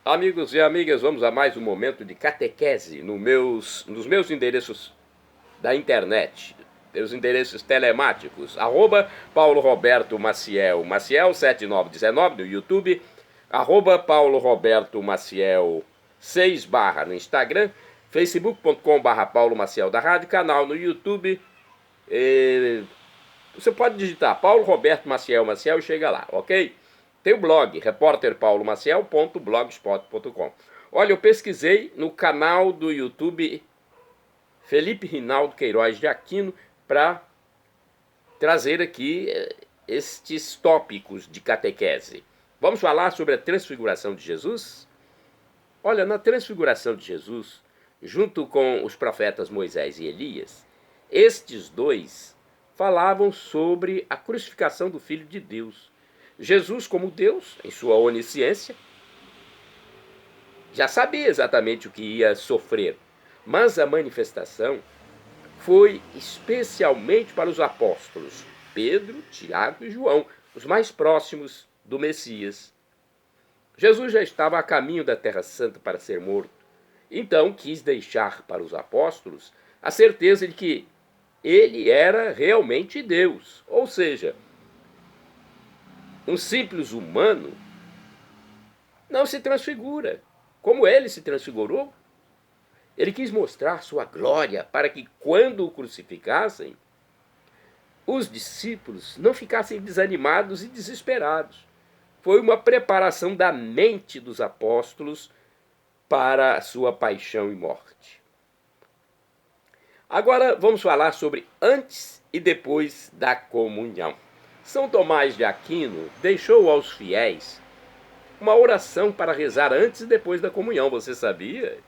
Amigos e amigas, vamos a mais um momento de catequese nos meus endereços da internet, meus endereços telemáticos, Paulo Roberto Maciel, Maciel 7919 no YouTube, Paulo Roberto Maciel 6 barra no Instagram, facebook.com/barra Paulo Maciel da Rádio, canal no YouTube. Você pode digitar Paulo Roberto Maciel, Maciel e chega lá, ok? Tem o blog, repórterpaulomaciel.blogspot.com. Olha, eu pesquisei no canal do YouTube Felipe Rinaldo Queiroz de Aquino para trazer aqui estes tópicos de catequese. Vamos falar sobre a transfiguração de Jesus? Olha, na transfiguração de Jesus, junto com os profetas Moisés e Elias, estes dois falavam sobre a crucificação do Filho de Deus. Jesus, como Deus, em sua onisciência, já sabia exatamente o que ia sofrer, mas a manifestação foi especialmente para os apóstolos Pedro, Tiago e João, os mais próximos do Messias. Jesus já estava a caminho da Terra Santa para ser morto, então quis deixar para os apóstolos a certeza de que ele era realmente Deus, ou seja, um simples humano não se transfigura, como ele se transfigurou. Ele quis mostrar sua glória para que, quando o crucificassem, os discípulos não ficassem desanimados e desesperados. Foi uma preparação da mente dos apóstolos para a sua paixão e morte. Agora vamos falar sobre antes e depois da comunhão. São Tomás de Aquino deixou aos fiéis uma oração para rezar antes e depois da comunhão. Você sabia?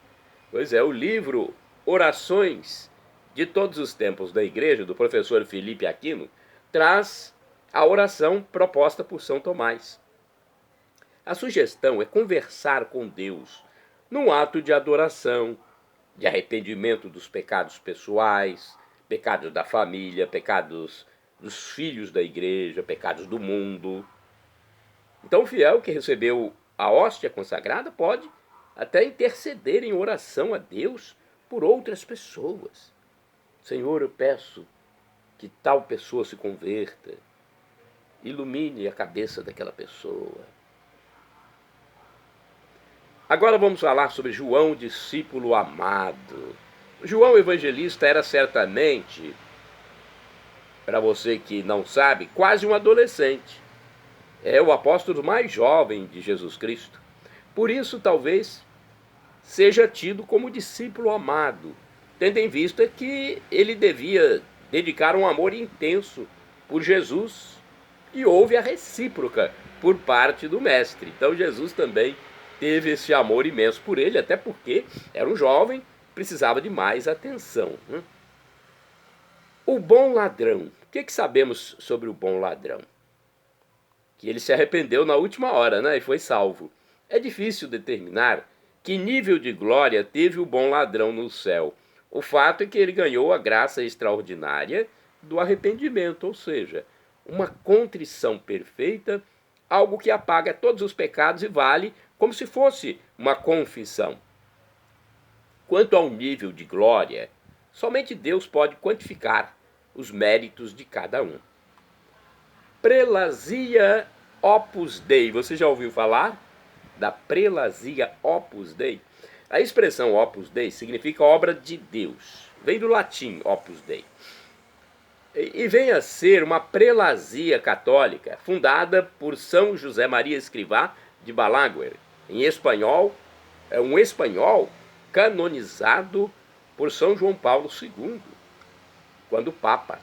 Pois é, o livro Orações de Todos os Tempos da Igreja, do professor Felipe Aquino, traz a oração proposta por São Tomás. A sugestão é conversar com Deus num ato de adoração, de arrependimento dos pecados pessoais, pecados da família, pecados dos filhos da igreja, pecados do mundo. Então o fiel que recebeu a hóstia consagrada pode até interceder em oração a Deus por outras pessoas. Senhor, eu peço que tal pessoa se converta, ilumine a cabeça daquela pessoa. Agora vamos falar sobre João, discípulo amado. João Evangelista era certamente, para você que não sabe, quase um adolescente. É o apóstolo mais jovem de Jesus Cristo. Por isso, talvez, seja tido como discípulo amado, tendo em vista que ele devia dedicar um amor intenso por Jesus e houve a recíproca por parte do mestre. Então Jesus também teve esse amor imenso por ele, até porque era um jovem, precisava de mais atenção. O bom ladrão. O que sabemos sobre o bom ladrão? Que ele se arrependeu na última hora, né, e foi salvo. É difícil determinar que nível de glória teve o bom ladrão no céu. O fato é que ele ganhou a graça extraordinária do arrependimento, ou seja, uma contrição perfeita, algo que apaga todos os pecados e vale como se fosse uma confissão. Quanto ao nível de glória, somente Deus pode quantificar os méritos de cada um. Prelazia Opus Dei. Você já ouviu falar da prelazia Opus Dei? A expressão Opus Dei significa obra de Deus. Vem do latim Opus Dei. E vem a ser uma prelazia católica fundada por São José Maria Escrivá de Balaguer. Em espanhol, é um espanhol canonizado por São João Paulo II, quando Papa.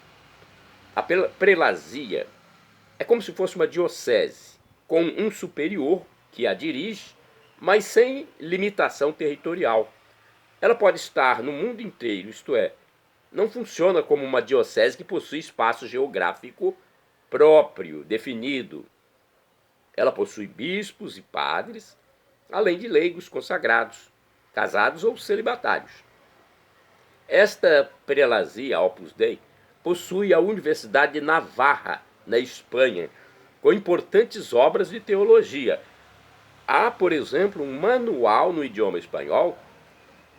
A prelazia é como se fosse uma diocese, com um superior que a dirige, mas sem limitação territorial. Ela pode estar no mundo inteiro, isto é, não funciona como uma diocese que possui espaço geográfico próprio, definido. Ela possui bispos e padres, além de leigos consagrados, casados ou celibatários. Esta prelazia Opus Dei possui a Universidade de Navarra, na Espanha, com importantes obras de teologia. Há, por exemplo, um manual no idioma espanhol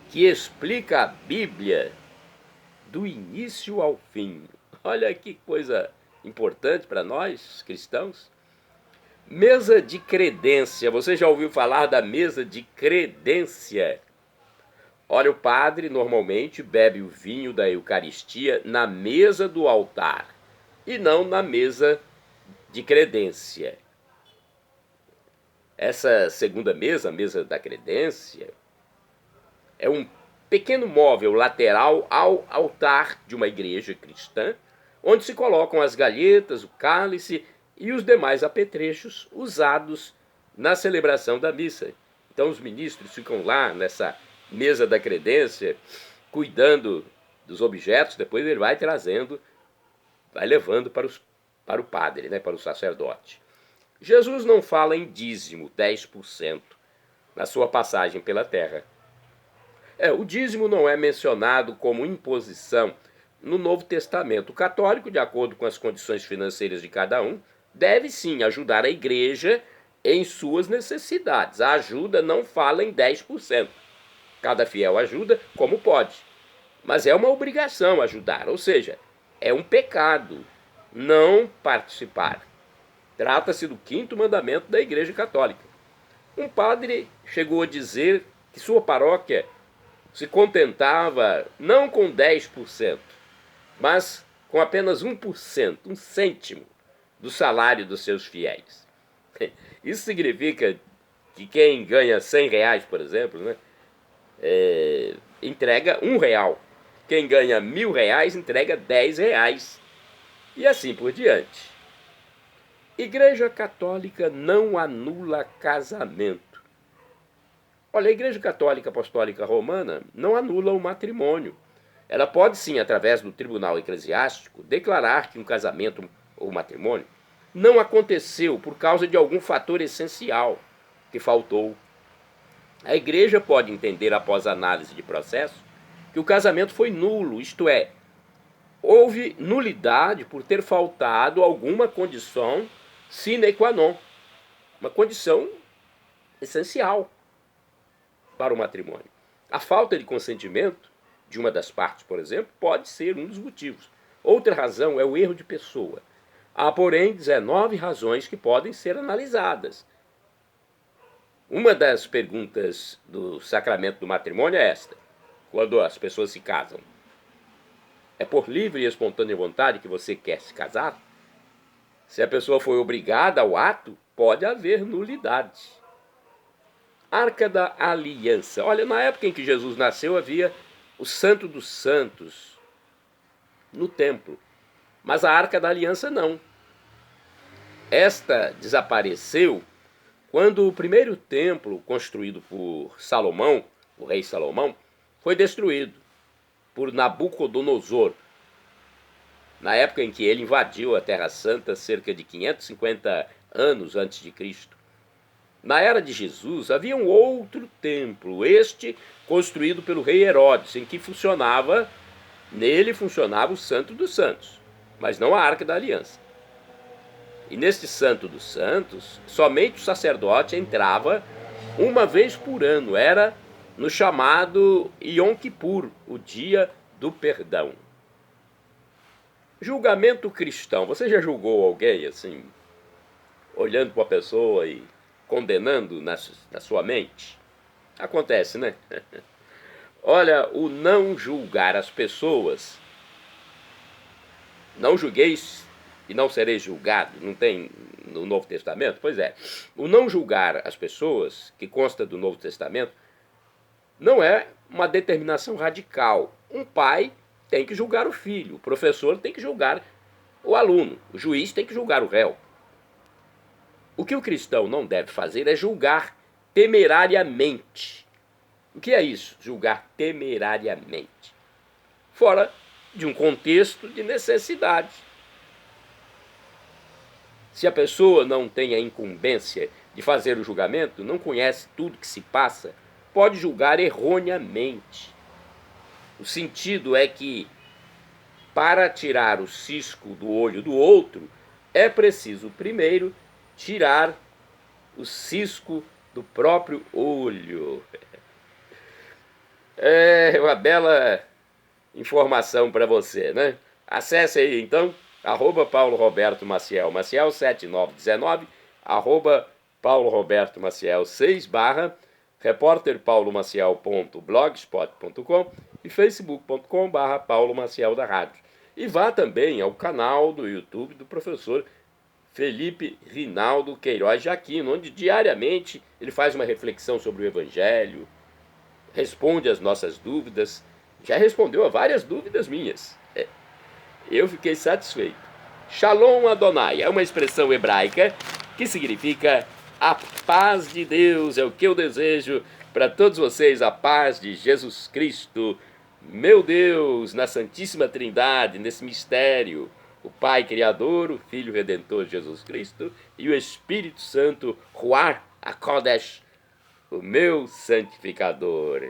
que explica a Bíblia do início ao fim. Olha que coisa importante para nós, cristãos. Mesa de credência. Você já ouviu falar da mesa de credência? Olha, o padre normalmente bebe o vinho da Eucaristia na mesa do altar e não na mesa de credência. Essa segunda mesa, a mesa da credência, é um pequeno móvel lateral ao altar de uma igreja cristã, onde se colocam as galhetas, o cálice e os demais apetrechos usados na celebração da missa. Então os ministros ficam lá nessa mesa da credência, cuidando dos objetos, depois ele vai trazendo, vai levando para o padre, né, para o sacerdote. Jesus não fala em dízimo, 10%, na sua passagem pela terra. O dízimo não é mencionado como imposição no Novo Testamento. O católico, de acordo com as condições financeiras de cada um, deve sim ajudar a igreja em suas necessidades. A ajuda não fala em 10%. Cada fiel ajuda como pode. Mas é uma obrigação ajudar, ou seja, é um pecado não participar. Trata-se do 5º mandamento da Igreja Católica. Um padre chegou a dizer que sua paróquia se contentava não com 10%, mas com apenas 1%, um cêntimo do salário dos seus fiéis. Isso significa que quem ganha R$100, por exemplo, né, entrega R$1. Quem ganha R$1.000 entrega R$10. E assim por diante. Igreja Católica não anula casamento. Olha, a Igreja Católica Apostólica Romana não anula o matrimônio. Ela pode sim, através do tribunal eclesiástico, declarar que um casamento ou matrimônio não aconteceu por causa de algum fator essencial que faltou. A Igreja pode entender, após análise de processo, que o casamento foi nulo, isto é, houve nulidade por ter faltado alguma condição sine qua non, uma condição essencial para o matrimônio. A falta de consentimento de uma das partes, por exemplo, pode ser um dos motivos. Outra razão é o erro de pessoa. Há, porém, 19 razões que podem ser analisadas. Uma das perguntas do sacramento do matrimônio é esta: quando as pessoas se casam, é por livre e espontânea vontade que você quer se casar? Se a pessoa foi obrigada ao ato, pode haver nulidade. Arca da Aliança. Olha, na época em que Jesus nasceu, havia o Santo dos Santos no templo, mas a Arca da Aliança não. Esta desapareceu quando o primeiro templo, construído por Salomão, o rei Salomão, foi destruído por Nabucodonosor, na época em que ele invadiu a Terra Santa, cerca de 550 anos antes de Cristo. Na era de Jesus, havia um outro templo, este construído pelo rei Herodes, em que nele funcionava o Santo dos Santos, mas não a Arca da Aliança. E neste Santo dos Santos, somente o sacerdote entrava uma vez por ano, era no chamado Yom Kippur, o dia do perdão. Julgamento cristão. Você já julgou alguém assim, olhando para a pessoa e condenando na sua mente? Acontece, né? Olha, o não julgar as pessoas. Não julgueis e não sereis julgado. Não tem no Novo Testamento? Pois é. O não julgar as pessoas, que consta do Novo Testamento, não é uma determinação radical. Um pai tem que julgar o filho, o professor tem que julgar o aluno, o juiz tem que julgar o réu. O que o cristão não deve fazer é julgar temerariamente. O que é isso? Julgar temerariamente. Fora de um contexto de necessidade. Se a pessoa não tem a incumbência de fazer o julgamento, não conhece tudo que se passa, pode julgar erroneamente. O sentido é que, para tirar o cisco do olho do outro, é preciso primeiro tirar o cisco do próprio olho. É uma bela informação para você, né? Acesse aí então, arroba Paulo Roberto Maciel, Maciel 7919, arroba Paulo Roberto Maciel 6 barra, repórterpaulomaciel.blogspot.com e facebook.com barra Paulo Maciel da Rádio. E vá também ao canal do YouTube do professor Felipe Rinaldo Queiroz de Aquino, onde diariamente ele faz uma reflexão sobre o Evangelho, responde as nossas dúvidas, já respondeu a várias dúvidas minhas. Eu fiquei satisfeito. Shalom Adonai é uma expressão hebraica que significa a paz de Deus. É o que eu desejo para todos vocês, a paz de Jesus Cristo, meu Deus, na Santíssima Trindade, nesse mistério, o Pai Criador, o Filho Redentor Jesus Cristo e o Espírito Santo, Ruach HaKodesh, o meu santificador.